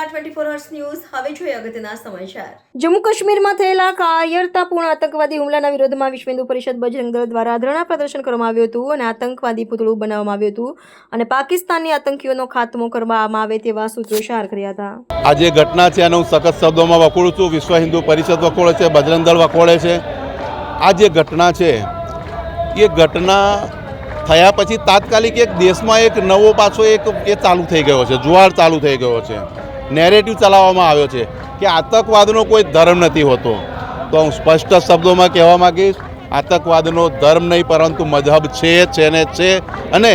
નમસ્કાર 24 hours news હવે જોઈએ અગત્યના સમાચાર। જમ્મુ કાશ્મીરમાં થયેલા કાયરતાપૂર્ણ આતંકવાદી હુમલાના વિરોધમાં વિશ્વ હિન્દુ પરિષદ બજરંગ દળ દ્વારા ધરણા પ્રદર્શન કરવામાં આવ્યું હતું અને આતંકવાદી પૂતળું બનાવવામાં આવ્યું હતું અને પાકિસ્તાની આતંકીઓનો ખાત્મો કરવામાં આવે તેવા સૂત્રોચ્ચાર કર્યા હતા। આ જે ઘટના છે એને હું સખત શબ્દોમાં વખોડું છું। વિશ્વ હિન્દુ પરિષદ વખોડે છે, બજરંગ દળ વખોડે છે। આ જે ઘટના છે એ ઘટના થયા પછી તાત્કાલિક એક દેશમાં એક નવો પાછો એક એ ચાલુ થઈ ગયો છે, જુવાળ ચાલુ થઈ ગયો છે, નેરેટિવ ચલાવવામાં આવ્યો છે કે આતંકવાદનો કોઈ ધર્મ નથી હોતો। તો હું સ્પષ્ટ શબ્દોમાં કહેવા માગીશ, આતંકવાદનો ધર્મ નહીં પરંતુ મઝહબ છે ને છે। અને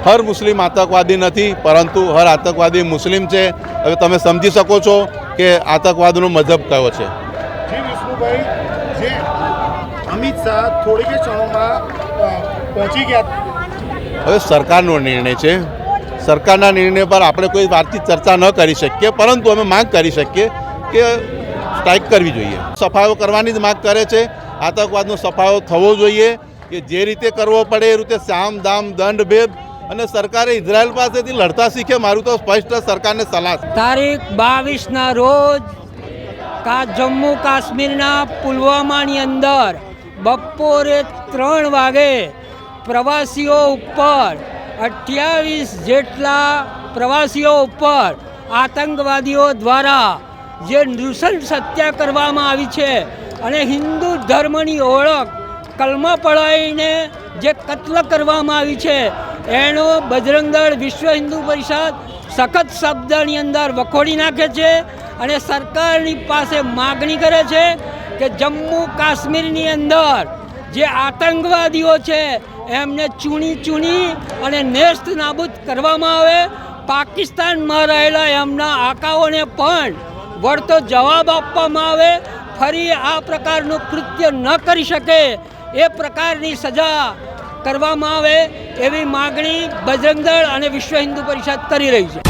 હર મુસ્લિમ આતંકવાદી નથી પરંતુ હર આતંકવાદી મુસ્લિમ છે। હવે તમે સમજી શકો છો કે આતંકવાદનો મઝહબ કયો છે। જી વિષ્ણુભાઈ, જે અમિત શાહ થોડી જ ક્ષણોમાં પહોંચી ગયા। હવે સરકારનો નિર્ણય છે, સરકારના નિર્ણય પર આપણે કોઈ વાતચીત ચર્ચા ન કરી શકીએ, પરંતુ અમે માંગ કરી શકીએ કે સ્ટ્રાઇક કરવી જોઈએ। સફાયો કરવાની જ માંગ કરે છે। આતંકવાદનો સફાયો થવો જોઈએ કે જે રીતે કરવો પડે એ રીતે સામ દામ દંડ ભેદ, અને સરકારે ઇઝરાયલ પાસેથી લડતા શીખે। મારું તો સ્પષ્ટ સરકારને સલાહ છે। તારીખ 22ના રોજ જમ્મુ કાશ્મીરના પુલવામાની અંદર બપોરે 3 વાગે પ્રવાસીઓ ઉપર 28 જેટલા પ્રવાસીઓ ઉપર આતંકવાદીઓ દ્વારા જે નૃશંસ હત્યા કરવામાં આવી છે અને હિન્દુ ધર્મની ઓળખ કલમા પડાવીને જે કત્લ કરવામાં આવી છે એનો બજરંગ દળ વિશ્વ હિન્દુ પરિષદ સખત શબ્દની અંદર વખોડી નાખે છે અને સરકારની પાસે માગણી કરે છે કે જમ્મુ કાશ્મીરની અંદર જે આતંકવાદીઓ છે એમને ચૂની અને નેસ્ત નાબૂદ કરવામાં આવે। પાકિસ્તાનમાં રહેલા એમના આકાઓને પણ વળતો જવાબ આપવામાં આવે। ફરી આ પ્રકારનું કૃત્ય ન કરી શકે એ પ્રકારની સજા કરવામાં આવે એવી માગણી બજરંગ દળ અને વિશ્વ હિન્દુ પરિષદ કરી રહી છે।